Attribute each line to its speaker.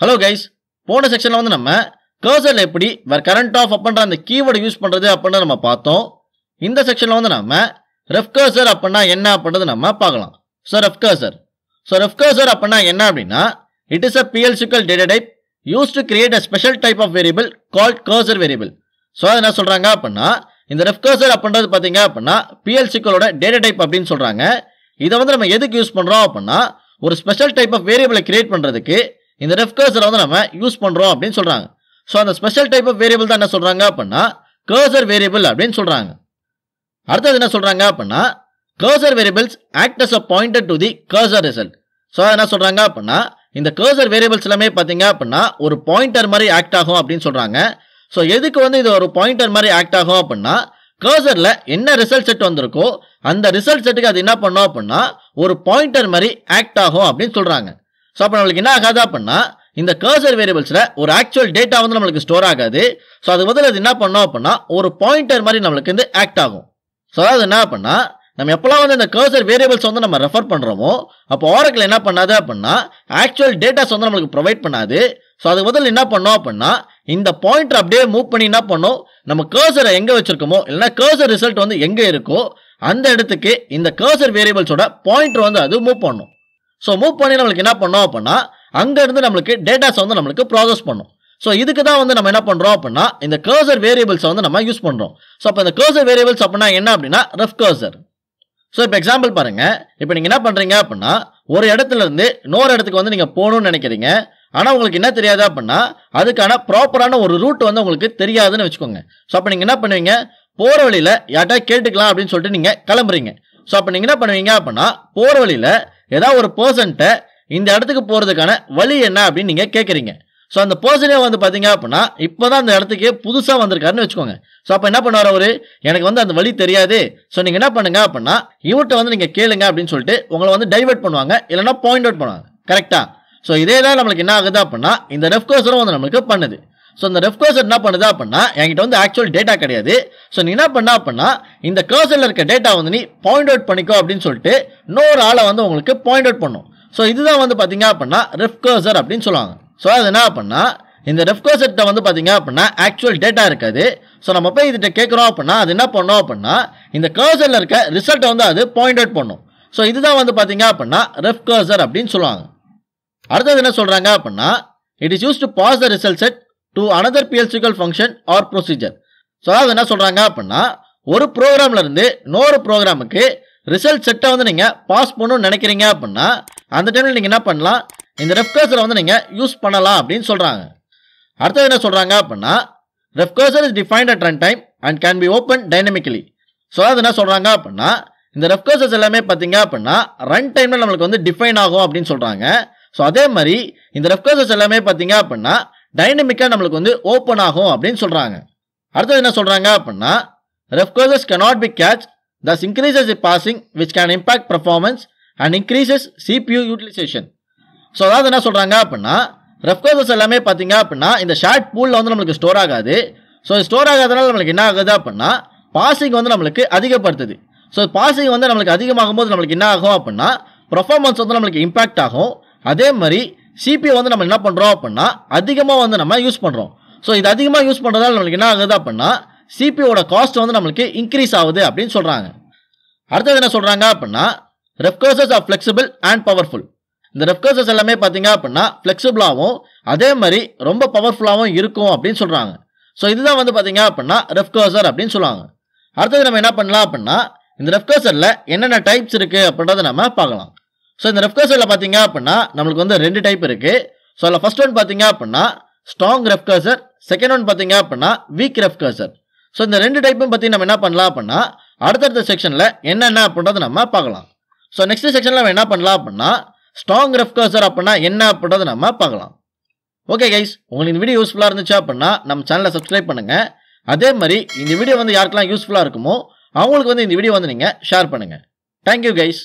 Speaker 1: Hello guys, போன செக்ஷன்ல வந்து நம்ம கர்சர்ல எப்படி where current of அப்படின்ற அந்த கீவேர்ட் யூஸ் பண்றது அப்படினு நம்ம பார்த்தோம். இந்த செக்ஷன்ல வந்து நம்ம ref cursor அப்படினா என்ன அப்படினு நம்ம பார்க்கலாம். ref cursor அப்படினா என்ன அப்படினா it is a PLSQL data type used to create a special type of variable called cursor variable. அது என்ன சொல்றாங்க அப்படினா இந்த ref cursor அப்படின்றது பாத்தீங்க அப்படினா PLSQL ஓட data type அப்படினு சொல்றாங்க. இத வந்து நம்ம எதுக்கு யூஸ் பண்றோம் அப்படினா ஒரு ஸ்பெஷல் டைப் ஆஃப் வேரியபிளை கிரியேட் பண்றதுக்கு இந்த ref cursor வந்து நம்ம யூஸ் பண்றோம் அப்படினு சொல்றாங்க. சோ அந்த ஸ்பெஷல் டைப் ஆஃப் வேரியபிள் தான் என்ன சொல்றாங்க அப்படினா cursor variable அப்படினு சொல்றாங்க. அடுத்து என்ன சொல்றாங்க அப்படினா cursor variables act as a pointer to the cursor result. So என்ன சொல்றாங்க அப்படினா இந்த cursor variables எல்லாமே பாத்தீங்க அப்படினா ஒரு பாயிண்டர் மாதிரி ஆக்ட் ஆகும் அப்படினு சொல்றாங்க. சோ எதுக்கு வந்து இது ஒரு பாயிண்டர் மாதிரி ஆக்ட் ஆகும் அப்படினா கர்சர்ல என்ன ரிசல்ட் செட் வந்திருக்கோ அந்த ரிசல்ட் செட்டுக்கு அது என்ன பண்ணும் அப்படினா ஒரு பாயிண்டர் மாதிரி ஆக்ட் ஆகும் அப்படினு சொல்றாங்க. சோ அப்ப நமக்கு என்ன ஆகாது அப்படினா இந்த கர்சர் வேரியபிள்ஸ்ல ஒரு ஆக்சுவல் டேட்டா வந்து நமக்கு ஸ்டோர் ஆகாது. சோ அது பதிலா அது என்ன பண்ணும் அப்படினா ஒரு பாயிண்டர் மாதிரி நமக்கு வந்து ஆக்ட் ஆகும். சோ அது என்ன அப்படினா நம்ம எப்பலாம் வந்து இந்த கர்சர் வேரியபிள்ஸ் வந்து நம்ம ரெஃபர் பண்றோமோ அப்போ Oracle என்ன பண்ணாது அப்படினா ஆக்சுவல் டேட்டாஸ் வந்து நமக்கு ப்ரொவைட் பண்ணாது. சோ அது பதிலா என்ன பண்ணும் அப்படினா இந்த பாயிண்டர் அப்படியே மூவ் பண்ணி என்ன பண்ணும் நம்ம கர்சரை எங்க வச்சிருக்கோமோ இல்லனா கர்சர் ரிசல்ட் வந்து எங்க இருக்கோ அந்த இடத்துக்கு இந்த கர்சர் வேரியபிள்ஸோட பாயிண்டர் வந்து அது மூவ் பண்ணும். சோ மூவ் பண்ணி நமக்கு என்ன பண்ணும் அப்படினா அங்க இருந்து நமக்கு டேட்டாஸ் வந்து நமக்கு ப்ராசஸ் பண்ணும். சோ இதுக்கு தான் வந்து நம்ம என்ன பண்றோம் அப்படினா இந்த கர்சர் வேரியபிள்ஸ் வந்து நம்ம யூஸ் பண்றோம். சோ அப்ப இந்த கர்சர் வேரியபிள்ஸ் அப்படினா என்ன அப்படினா ref cursor. சோ இப்போ எக்ஸாம்பிள் பாருங்க. இப்போ நீங்க என்ன பண்றீங்க அப்படினா ஒரு இடத்துல இருந்து இன்னொரு இடத்துக்கு வந்து நீங்க போகணும்னு நினைக்கிறீங்க. ஆனா உங்களுக்கு என்ன தெரியாது அப்படினா அதுக்கான ப்ராப்பரான ஒரு ரூட் வந்து உங்களுக்கு தெரியாதுன்னு வெச்சுக்கோங்க. சோ அப்ப நீங்க என்ன பண்ணுவீங்க போற வழியில யார்ட்டா கேட்டுக்கலாம் அப்படினு சொல்லிட்டு நீங்க கிளம்புறீங்க. சோ அப்ப நீங்க என்ன பண்ணுவீங்க அப்படினா போற வழியில ஏதாவது ஒரு பர்சன்ட்ட இந்த இடத்துக்கு போறதுக்கான வழி என்ன அப்படினு நீங்க கேக்குறீங்க. சோ அந்த பர்சனே வந்து பாத்தீங்க அப்படினா இப்போதான் அந்த இடத்துக்கு புதுசா வந்திருக்காருன்னு வெச்சுக்கோங்க. சோ அப்ப என்ன பண்ணுவார் அவரு எனக்கு வந்து அந்த வழி தெரியாது. சோ நீங்க என்ன பண்ணுங்க அப்படினா இவர்ட்ட வந்து நீங்க கேளுங்க அப்படினு சொல்லிட்டு உங்களை வந்து டைவர்ட் பண்ணுவாங்க இல்லனா பாயிண்ட் அவுட் பண்ணுவாங்க. கரெக்ட்டா? சோ இதே தான் நமக்கு என்ன ஆகுது அப்படினா இந்த ref cursor வந்து நமக்கு பண்ணுது. சோ இந்த ref cursor என்ன பண்ணுது அப்படினா என்கிட்ட வந்து ஆக்சுவல் டேட்டா கிடையாது. சோ நீ என்ன பண்ணா அப்படினா இந்த கர்சர்ல இருக்க டேட்டா வந்து நீ பாயிண்ட் அவுட் பண்ணிக்கோ அப்படினு சொல்லிட்டு இன்னொரு ஆளை வந்து உங்களுக்கு பாயிண்ட் அவுட் பண்ணும். சோ இதுதான் வந்து பாத்தீங்க அப்படினா ref cursor அப்படினு சொல்லுவாங்க. சோ அது என்ன அப்படினா இந்த ref cursor கிட்ட வந்து பாத்தீங்க அப்படினா ஆக்சுவல் டேட்டா இருக்காது. சோ நம்ம போய் இதுட்ட கேக்குறோம் அப்படினா அது என்ன பண்ணும் அப்படினா இந்த கர்சர்ல இருக்க ரிசல்ட் வந்து அது பாயிண்ட் அவுட் பண்ணும். சோ இதுதான் வந்து பாத்தீங்க அப்படினா ref cursor அப்படினு சொல்லுவாங்க. அடுத்து என்ன சொல்றாங்க அப்படினா it is used to pass the result set to another PLSQL function or procedure. So அது என்ன சொல்றாங்க அப்படினா ஒரு புரோகிராம்ல இருந்து இன்னொரு புரோகிராமுக்கு ரிசல்ட் செட்டை வந்து நீங்க பாஸ் பண்ணனும்னு நினைக்கிறீங்க அப்படினா அந்த டைம்ல நீங்க என்ன பண்ணலாம் இந்த ref cursor வந்து நீங்க யூஸ் பண்ணலாம் அப்படினு சொல்றாங்க. அடுத்து என்ன சொல்றாங்க அப்படினா ref cursor is defined at runtime and can be opened dynamically. So அது என்ன சொல்றாங்க அப்படினா இந்த ref cursors எல்லாமே பாத்தீங்க அப்படினா ரன் டைம்ல நமக்கு வந்து டிஃபைன் ஆகும் அப்படினு சொல்றாங்க. சோ அதே மாதிரி இந்த ref cursors எல்லாமே பாத்தீங்க அப்படினா டைனமிக்கா நமக்கு வந்து ஓபன் ஆகும் அப்படினு சொல்றாங்க. அடுத்து என்ன சொல்றாங்க அப்படினா ref cursors cannot be cached, thus increases the parsing which can impact performance and increases CPU utilization. So அதாவது என்ன சொல்றாங்க அப்படினா ref cursors எல்லாமே பாத்தீங்க அப்படினா இந்த ஷார்ட் பூல்ல வந்து நமக்கு ஸ்டோர் ஆகாது. சோ ஸ்டோர் ஆகாதனால நமக்கு என்ன ஆகுது அப்படினா பாசிங் வந்து நமக்கு அதிகப்படுத்துது. சோ பாசிங் வந்து நமக்கு அதிகமாகும் போது நமக்கு என்ன ஆகும் அப்படினா பெர்ஃபார்மன்ஸ் வந்து நமக்கு இம்பாக்ட் ஆகும். அதே மாதிரி CPU வந்து நம்ம என்ன பண்றோம் அப்படினா அதிகமா வந்து நம்ம யூஸ் பண்றோம். சோ இது அதிகமா யூஸ் பண்றதால நமக்கு என்ன ஆகுது அப்படினா CPU ஓட காஸ்ட் வந்து நமக்கு இன்கிரீஸ் ஆகுது அப்படினு சொல்றாங்க. அடுத்து என்ன சொல்றாங்க அப்படினா ref cursors are flexible and powerful. இந்த ref cursors எல்லாமே பாத்தீங்க அப்படினா ஃப்ளெக்சிபிளாவும் அதே மாதிரி ரொம்ப பவர்ஃபுல்லாவும் இருக்கும் அப்படினு சொல்றாங்க. சோ இதுதான் வந்து பாத்தீங்க அப்படினா ref cursor அப்படினு சொல்லுவாங்க. அடுத்து நம்ம என்ன பண்ணலாம் அப்படினா இந்த ref cursorல என்னென்ன டைப்ஸ் இருக்கு அப்படின்றத நம்ம பார்க்கலாம். சோ இந்த ref cursorல பாத்தீங்க அப்படினா நமக்கு வந்து ரெண்டு டைப் இருக்கு. சோ அதுல ஃபர்ஸ்ட் ஒன் பாத்தீங்க அப்படினா strong ref cursor, second one பாத்தீங்க அப்படினா weak ref cursor. சோ இந்த ரெண்டு டைப்பும் பத்தி நம்ம என்ன பண்ணலாம் அப்படினா அடுத்த செக்ஷன்ல என்னென்ன அப்படின்றத நம்ம பார்க்கலாம். சோ நெக்ஸ்ட் செக்ஷன்ல நம்ம என்ன பண்ணலாம் அப்படினா strong ref cursor அப்படினா என்ன அப்படின்றத நம்ம பார்க்கலாம். ஓகே கைஸ், உங்களுக்கு இந்த வீடியோ யூஸ்ஃபுல்லா இருந்துச்சு அப்படினா நம்ம சேனலை சப்ஸ்கிரைப் பண்ணுங்க. அதே மாதிரி இந்த வீடியோ வந்து யாருக்கெல்லாம் யூஸ்ஃபுல்லா இருக்குமோ அவங்களுக்கு வந்து இந்த வீடியோ வந்து நீங்க ஷேர் பண்ணுங்க. Thank you guys.